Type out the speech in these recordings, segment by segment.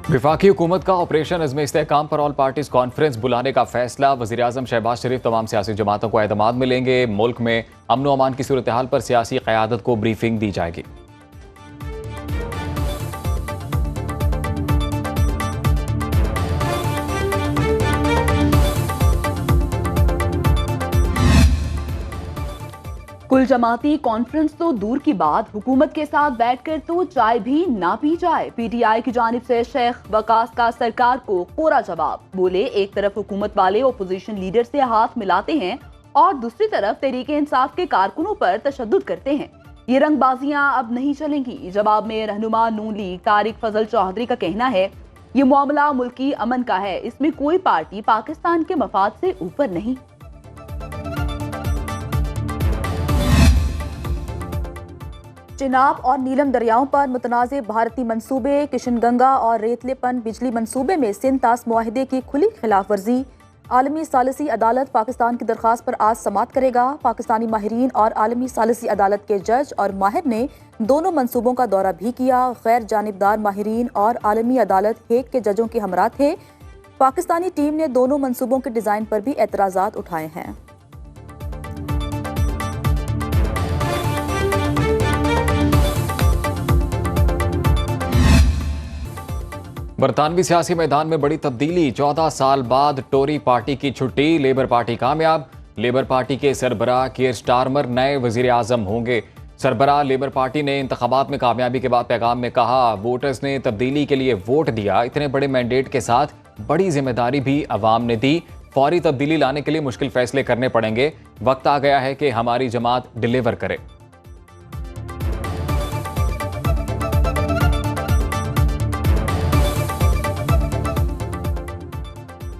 वफाकी हुकूमत का ऑपरेशन अज़्म इस्तेहकाम पर ऑल पार्टीज कॉन्फ्रेंस बुलाने का फैसला। वज़ीर-ए-आज़म शहबाज शरीफ तमाम सियासी जमातों को एतमाद मिलेंगे। मुल्क में अमन व अमान की सूरत हाल पर सियासी क़यादत को ब्रीफिंग दी जाएगी। कुल जमाती कॉन्फ्रेंस तो दूर की बात, हुकूमत के साथ बैठकर तो चाय भी ना पी जाए। पीटीआई की जानिब से शेख वकास का सरकार को कोरा जवाब। बोले, एक तरफ हुकूमत वाले ओपोजिशन लीडर से हाथ मिलाते हैं और दूसरी तरफ तहरीके इंसाफ के कारकुनों पर तशद्दुद करते हैं। ये रंगबाजियां अब नहीं चलेंगी। जवाब में रहनुमा नून लीग तारिक फजल चौधरी का कहना है, ये मामला मुल्की अमन का है, इसमें कोई पार्टी पाकिस्तान के मफाद से ऊपर नहीं। चिनाब और नीलम दरियाओं पर मुतनाज़े भारतीय मंसूबे, किशनगंगा और रेतलेपन बिजली मंसूबे में सिंध तास मुआहदे की खुली खिलाफ वर्जी। आलमी सालिसी अदालत पाकिस्तान की दरख्वास्त पर आज समाअत करेगा। पाकिस्तानी माहिरीन और आलमी सालिसी अदालत के जज और माहिर ने दोनों मंसूबों का दौरा भी किया। गैर जानिबदार माहिरीन और आलमी अदालत हेग के जजों की हमरा थे। पाकिस्तानी टीम ने दोनों मंसूबों के डिज़ाइन पर भी एतराज़ात उठाए हैं। बरतानवी सियासी मैदान में बड़ी तब्दीली। 14 साल बाद टोरी पार्टी की छुट्टी, लेबर पार्टी कामयाब। लेबर पार्टी के सरबराह कीयर स्टारमर नए वजीर आजम होंगे। सरबराह लेबर पार्टी ने इंतखाबात में कामयाबी के बाद पैगाम में कहा, वोटर्स ने तब्दीली के लिए वोट दिया। इतने बड़े मैंडेट के साथ बड़ी जिम्मेदारी भी अवाम ने दी। फौरी तब्दीली लाने के लिए मुश्किल फैसले करने पड़ेंगे। वक्त आ गया है कि हमारी जमात डिलीवर करे।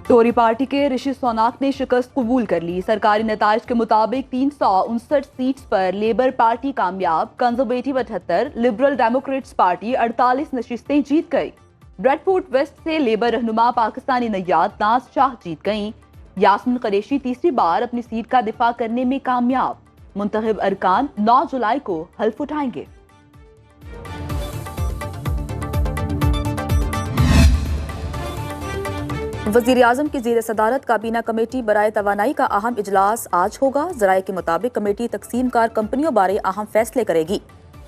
टोरी पार्टी के ऋषि सोनाक ने शिकस्त कबूल कर ली। सरकारी नताइज के मुताबिक 359 सीट्स पर लेबर पार्टी कामयाब। कंजर्वेटिव 78, लिबरल डेमोक्रेट्स पार्टी 48 नशिस्तें जीत गई। ब्रेडफोर्ड वेस्ट से लेबर रहनुमा पाकिस्तानी नैयाद नाज शाह जीत गईं। यास्मीन कुरैशी तीसरी बार अपनी सीट का दिफा करने में कामयाब। मुंतखब अरकान 9 जुलाई को हल्फ उठाएंगे। वज़ीर-ए-आज़म की ज़ेर सदारत काबीना कमेटी बराए तवानाई का अहम इजलास आज होगा। ज़राए के मुताबिक कमेटी तकसीम कार कंपनियों बारे अहम फैसले करेगी।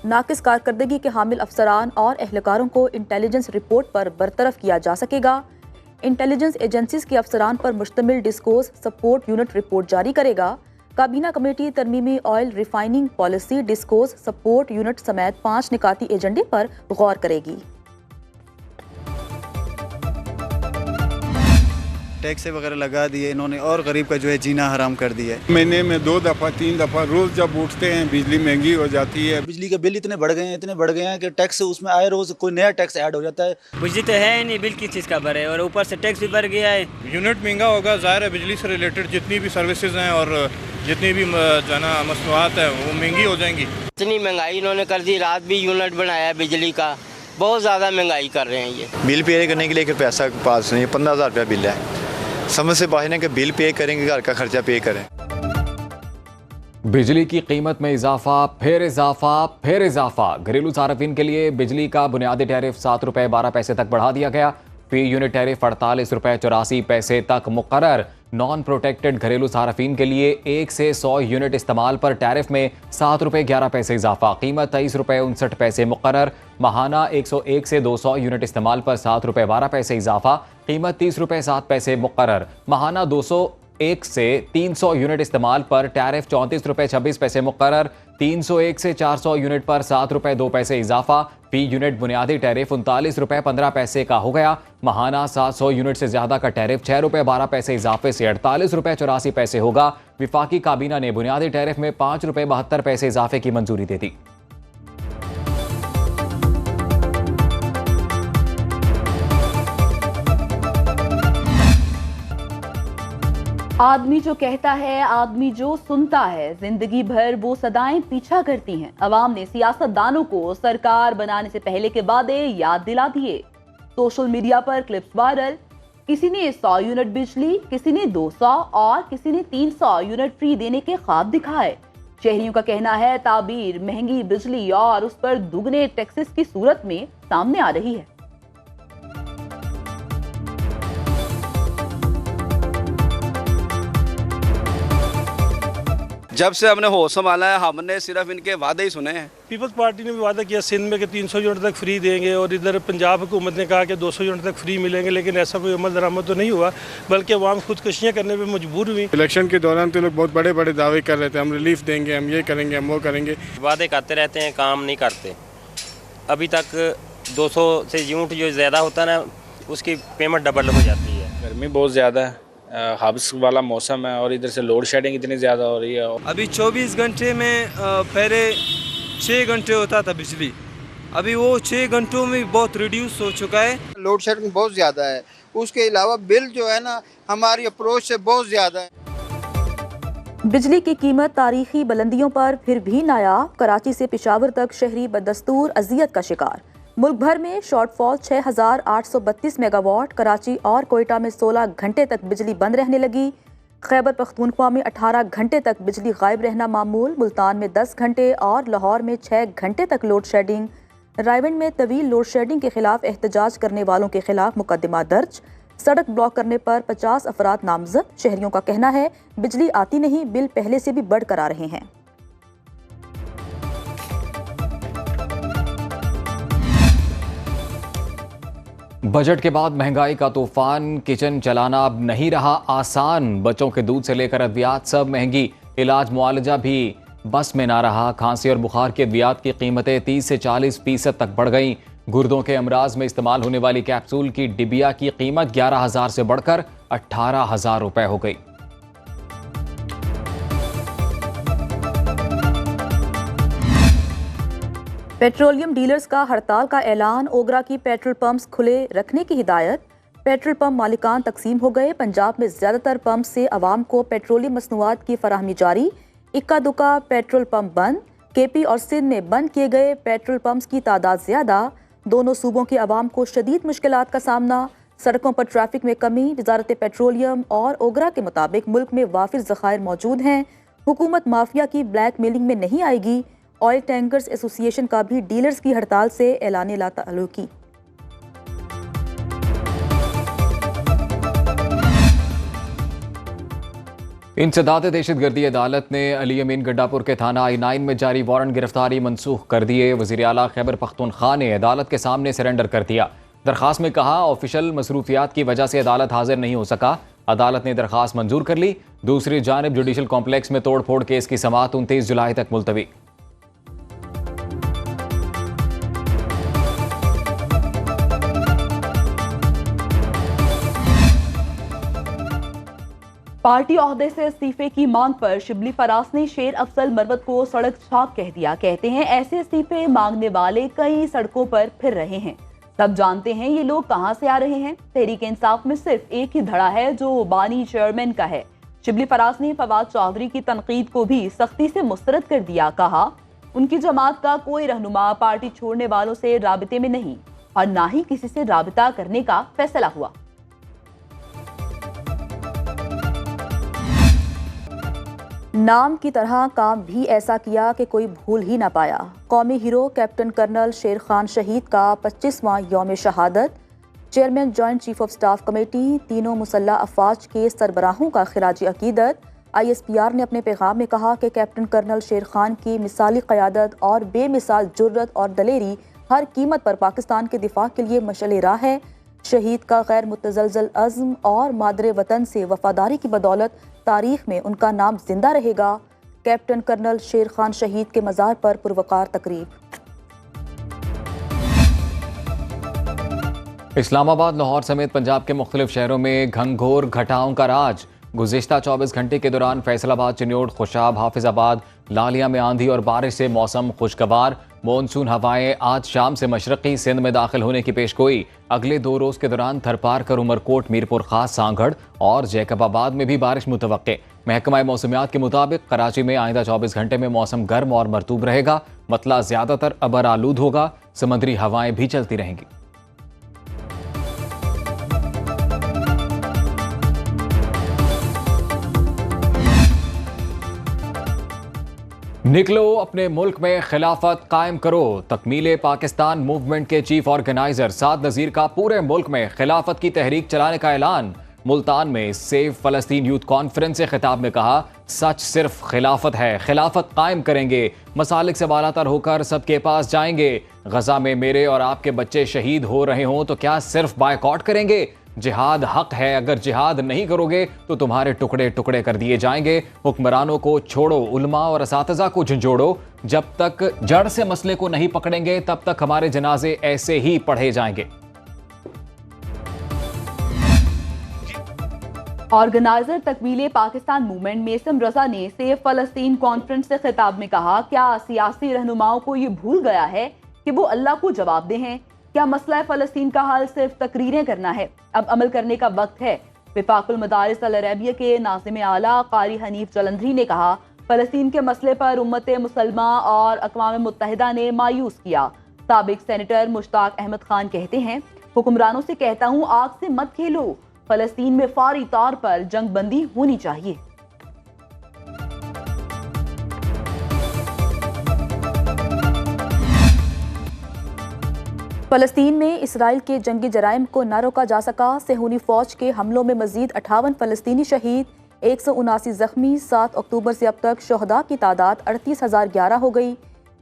नाकिस कारकर्दगी के हामिल अफसरान और एहलकारों को इंटेलिजेंस रिपोर्ट पर बरतरफ किया जा सकेगा। इंटेलिजेंस एजेंसीज के अफसरान पर मुश्तमिल डिस्कोर्स सपोर्ट यूनिट रिपोर्ट जारी करेगा। काबीना कमेटी तरमीमी oil refining policy discourse support unit समेत 5 निकाती एजेंडे पर गौर करेगी। टैक्स वगैरह लगा दिए इन्होंने और गरीब का जो है जीना हराम कर दिया है। महीने में 2 दफ़ा 3 दफ़ा रोज़ जब उठते हैं बिजली महंगी हो जाती है। बिजली के बिल इतने बढ़ गए हैं कि टैक्स उसमें आए रोज कोई नया टैक्स ऐड हो जाता है। बिजली तो है ही नहीं, बिल किस चीज़ का भरे और ऊपर से टैक्स भी बढ़ गया है। यूनिट महंगा होगा, ज़ाहिर है बिजली से रिलेटेड जितनी भी सर्विसेज हैं और जितनी भी मसनूआत है वो महंगी हो जाएंगी। इतनी महंगाई इन्होंने कर दी, रात भी यूनिट बनाया बिजली का, बहुत ज़्यादा महंगाई कर रहे हैं। ये बिल पे करने के लिए पैसा पास नहीं है, 15,000 रुपया बिल है। समझ से बाहर है कि बिल पे करेंगे, घर का खर्चा पे करें। बिजली की कीमत में इजाफा, फिर इजाफा, फिर इजाफा। घरेलू सार्फिन के लिए बिजली का बुनियादी टैरिफ 7 रुपये 12 पैसे तक बढ़ा दिया गया। फी यूनिट टैरिफ 48 रुपये 84 पैसे तक मुकर्रर। नॉन प्रोटेक्टेड घरेलू सार्फिन के लिए 1 से 100 यूनिट इस्तेमाल पर टैरिफ में 7 रुपये 11 पैसे इजाफा। कीमत 23 रुपये 59 पैसे मुकर्रर। माहाना 101 से 200 यूनिट इस्तेमाल पर 7 रुपये 12 पैसे इजाफा। कीमत 30 रुपये 7 पैसे मुकर्रर। माहाना 201 से 300 यूनिट इस्तेमाल पर टैरिफ 34 रुपये 26 पैसे मुकर्रर। 301 से 400 यूनिट पर 7 रुपये 2 पैसे इजाफा। फी यूनिट बुनियादी टैरिफ 39 रुपये 15 पैसे का हो गया। माहाना 700 यूनिट से ज्यादा का टैरिफ 6 रुपये 12 पैसे इजाफे से 48 रुपये 84 पैसे होगा। विफाकी काबीना ने बुनियादी टैरिफ में 5 रुपये 72 पैसे इजाफे की मंजूरी दे दी। आदमी जो कहता है, आदमी जो सुनता है, जिंदगी भर वो सदाएं पीछा करती हैं। अवाम ने सियासतदानों को सरकार बनाने से पहले के वादे याद दिला दिए। सोशल मीडिया पर क्लिप्स वायरल। किसी ने 100 यूनिट बिजली, किसी ने 200 और किसी ने 300 यूनिट फ्री देने के ख्वाब दिखाए। शहरियों का कहना है ताबीर महंगी बिजली और उस पर दुगने टैक्सेस की सूरत में सामने आ रही है। जब से हमने होश संभाला है हमने सिर्फ इनके वादे ही सुने हैं। पीपल्स पार्टी ने भी वादा किया सिंध में कि 300 यूनिट तक फ्री देंगे, और इधर पंजाब हुकूमत ने कहा कि 200 यूनिट तक फ्री मिलेंगे, लेकिन ऐसा कोई अमल दरामद तो नहीं हुआ, बल्कि अवाम खुदकशियाँ करने पर मजबूर हुई। इलेक्शन के दौरान तो लोग बहुत बड़े बड़े दावे कर रहे थे, हम रिलीफ देंगे, हम ये करेंगे, हम वो करेंगे। वादे करते रहते हैं, काम नहीं करते। अभी तक 200 से यूनिट जो ज़्यादा होता है ना, उसकी पेमेंट डबल हो जाती है। गर्मी बहुत ज़्यादा है, हब्स वाला मौसम है, और इधर से लोड शेडिंग इतनी ज़्यादा हो रही है। अभी 24 घंटे में पहले 6 घंटे होता था बिजली, अभी वो 6 घंटों में बहुत रिड्यूस हो चुका है। लोड शेडिंग बहुत ज़्यादा है, उसके अलावा बिल जो है ना हमारी अप्रोच से बहुत ज़्यादा है। बिजली की कीमत तारीखी बुलंदियों पर फिर भी नायाब। कराची से पेशावर तक शहरी बदस्तूर अजियत का शिकार। मुल्क भर में शॉर्टफॉल 6,832 मेगावाट। कराची और कोयटा में 16 घंटे तक बिजली बंद रहने लगी। खैबर पख्तूनख्वा में 18 घंटे तक बिजली गायब रहना मामूल। मुल्तान में 10 घंटे और लाहौर में 6 घंटे तक लोड शेडिंग। रायवंड में तवील लोड शेडिंग के खिलाफ एहतजाज करने वालों के खिलाफ मुकदमा दर्ज। सड़क ब्लॉक करने पर 50 अफराद नामजद। शहरियों का कहना है बिजली आती नहीं, बिल पहले से भी बढ़कर आ रहे हैं। बजट के बाद महंगाई का तूफान। किचन चलाना अब नहीं रहा आसान। बच्चों के दूध से लेकर अद्वियात सब महंगी। इलाज मुआलजा भी बस में ना रहा। खांसी और बुखार के अद्वियात की कीमतें 30 से 40% तक बढ़ गईं। गुर्दों के अमराज में इस्तेमाल होने वाली कैप्सूल की डिबिया की कीमत 11,000 से बढ़कर 18,000 रुपए हो गई। पेट्रोलियम डीलर्स का हड़ताल का ऐलान। ओगरा की पेट्रोल पंप्स खुले रखने की हिदायत। पेट्रोल पंप मालिकान तकसीम हो गए। पंजाब में ज्यादातर पंप से अवाम को पेट्रोलियम मसनूआत की फराहमी जारी। इक्का दुक्का पेट्रोल पंप बंद। केपी और सिंध में बंद किए गए पेट्रोल पंप्स की तादाद ज्यादा। दोनों सूबों के अवाम को शदीद मुश्किलात का सामना। सड़कों पर ट्रैफिक में कमी। वजारत पेट्रोलियम और ओगरा के मुताबिक मुल्क में वाफिर ज़खायर मौजूद हैं। हुकूमत माफिया की ब्लैक मेलिंग में नहीं आएगी। ऑयल टैंकर्स एसोसिएशन का भी डीलर्स की हड़ताल से ऐलान लाताल्लुकी। इंसदाद दहशतगर्दी अदालत ने अली अमीन गड्डापुर के थाना I-9 में जारी वारंट गिरफ्तारी मनसूख कर दिए। वज़ीर आला खैबर पख्तूनख्वा ने अदालत के सामने सरेंडर कर दिया। दरखास्त में कहा ऑफिशियल मसरूफियात की वजह से अदालत हाजिर नहीं हो सका। अदालत ने दरखास्त मंजूर कर ली। दूसरी जानिब जुडिशल कॉम्प्लेक्स में तोड़फोड़ केस की समाअत 29 जुलाई तक मुलतवी। पार्टी ओहदे से इस्तीफे की मांग पर शिबली फराज ने शेर अफजल मरवत को सड़क छाप कह दिया। कहते हैं ऐसे इस्तीफे मांगने वाले कई सड़कों पर फिर रहे हैं। सब जानते हैं ये लोग कहां से आ रहे हैं। तहरीक इंसाफ में सिर्फ एक ही धड़ा है जो बानी चेयरमैन का है। शिबली फराज ने फवाद चौधरी की तनकीद को भी सख्ती से मुस्तरद कर दिया। कहा उनकी जमात का कोई रहनुमा पार्टी छोड़ने वालों से राबिते में नहीं और ना ही किसी से राबिता करने का फैसला हुआ। नाम की तरह काम भी ऐसा किया कि कोई भूल ही ना पाया। कौमी हीरो कैप्टन कर्नल शेर खान शहीद का 25वां यौम शहादत। Chairman joint chief of staff committee तीनों मुसल्लह अफवाज के सरबराहों का खिराज अकीदत। ISPR ने अपने पैगाम में कहा कि कैप्टन कर्नल शेर खान की मिसाली क़यादत और बेमिसाल जुर्रत और दलेरी हर कीमत पर पाकिस्तान के दिफा के लिए मशअल राह है। शहीद का गैर मुतज़लज़ल अज़्म और मादरे वतन से वफादारी की बदौलत तारीख में उनका नाम जिंदा रहेगा। कैप्टन कर्नल शेर खान शहीद के मज़ार पर पुरवकार तकरीब। इस्लामाबाद, लाहौर समेत पंजाब के मुख्तलिफ शहरों में घंघोर घटाओं का राज। गुज़िश्ता 24 घंटे के दौरान फैसलाबाद, चिन्योट, खुशाब, हाफिजाबाद, लालिया में आंधी और बारिश से मौसम खुशगवार। मॉनसून हवाएं आज शाम से मशरक़ी सिंध में दाखिल होने की पेशगोई। अगले 2 रोज़ के दौरान थरपारकर, उमरकोट, मीरपुर खास, सांगढ़ और जैकबाबाद में भी बारिश मुतवक्के। महकमा मौसमियात के मुताबिक कराची में आइंदा 24 घंटे में मौसम गर्म और मरतूब रहेगा। मतला ज़्यादातर अबर आलूद होगा। समुद्री हवाएं भी चलती रहेंगी। निकलो अपने मुल्क में खिलाफत कायम करो। तकमीले पाकिस्तान मूवमेंट के चीफ ऑर्गेनाइजर साद नज़ीर का पूरे मुल्क में खिलाफत की तहरीक चलाने का ऐलान। मुल्तान में सेव फलस्तीन यूथ कॉन्फ्रेंस से खिताब में कहा, सच सिर्फ खिलाफत है, खिलाफत कायम करेंगे, मसालिक से बालातर होकर सबके पास जाएंगे। गजा में मेरे और आपके बच्चे शहीद हो रहे हों तो क्या सिर्फ बायकॉट करेंगे? जिहाद हक है, अगर जिहाद नहीं करोगे तो तुम्हारे टुकड़े टुकड़े कर दिए जाएंगे। हुक्मरानों को छोड़ो, उलमा और असातिज़ा को झंझोड़ो। जब तक जड़ से मसले को नहीं पकड़ेंगे तब तक हमारे जनाजे ऐसे ही पढ़े जाएंगे। ऑर्गेनाइजर तकमीले पाकिस्तान मूवमेंट मेसम रजा ने सेव फलस्तीन कॉन्फ्रेंस से खिताब में कहा, क्या सियासी रहनुमाओं को ये भूल गया है कि वो अल्लाह को जवाबदेह हैं? क्या मसला फ़लस्तीन का हल सिर्फ तकरीरें करना है? अब अमल करने का वक्त है। वफाकुल मदारिस अल अरबिया के नाज़िम आला कारी हनीफ जलंधरी ने कहा, फ़लस्तीन के मसले पर उम्मत मुसलमा और अक़वाम मुत्तहिदा ने मायूस किया। साबिक सेनेटर मुश्ताक अहमद खान कहते हैं, हुक्मरानों से कहता हूँ, आग से मत खेलो, फ़लस्तीन में फौरी तौर पर जंग बंदी होनी चाहिए। फ़लस्तीन में इसराइल के जंगी जराइम को न रोका जा सका। सेहूनी फ़ौज के हमलों में मजीद 58 फ़लस्तीनी शहीद, 179 जख्मी। 7 अक्टूबर से अब तक शहदा की तादाद 38,011 हो गई।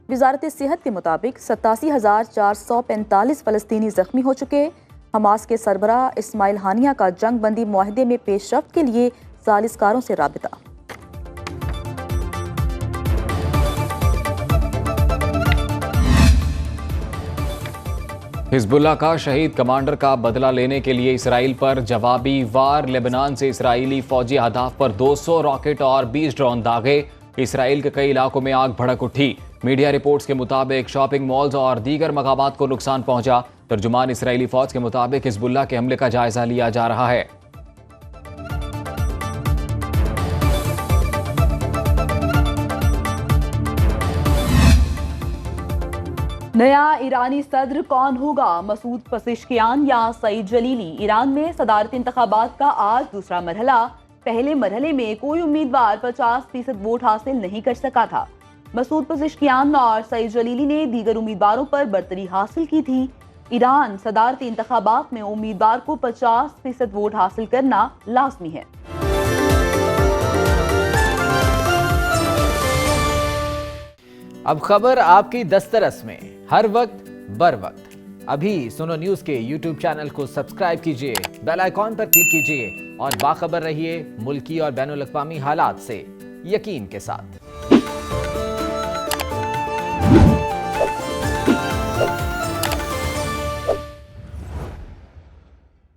वजारत सेहत के मुताबिक 87,445 फ़लस्तीनी जख्मी हो चुके। हमास के सरबराह इस्माइल हानिया का जंग बंदी मुआहदे में पेशरफ्त के लिए सालिसकारों से राबिता। हिजबुल्लाह का शहीद कमांडर का बदला लेने के लिए इसराइल पर जवाबी वार। लेबनान से इसराइली फौजी अहदाफ पर 200 रॉकेट और 20 ड्रोन दागे। इसराइल के कई इलाकों में आग भड़क उठी। मीडिया रिपोर्ट्स के मुताबिक शॉपिंग मॉल्स और दीगर मकामात को नुकसान पहुंचा। तर्जुमान इसराइली फौज के मुताबिक हिजबुल्लाह के हमले का जायजा लिया जा रहा है। नया ईरानी सदर कौन होगा? मसूद पज़ेश्कियान या सईद जलीली? ईरान में सदारती इंतखाबात का आज दूसरा मरहला। पहले मरहले में कोई उम्मीदवार 50% वोट हासिल नहीं कर सका था। मसूद पज़ेश्कियान और सईद जलीली ने दीगर उम्मीदवारों पर बरतरी हासिल की थी। ईरान सदारती इंतखाबात में उम्मीदवार को 50% वोट हासिल करना लाजमी है। अब खबर आपकी दस्तरस में, हर वक्त बर वक्त। अभी सुनो न्यूज़ के YouTube चैनल को सब्सक्राइब कीजिए, बेल आइकॉन पर क्लिक कीजिए और बाखबर रहिए मुल्की और बैनुल अक़वामी हालात से यकीन के साथ।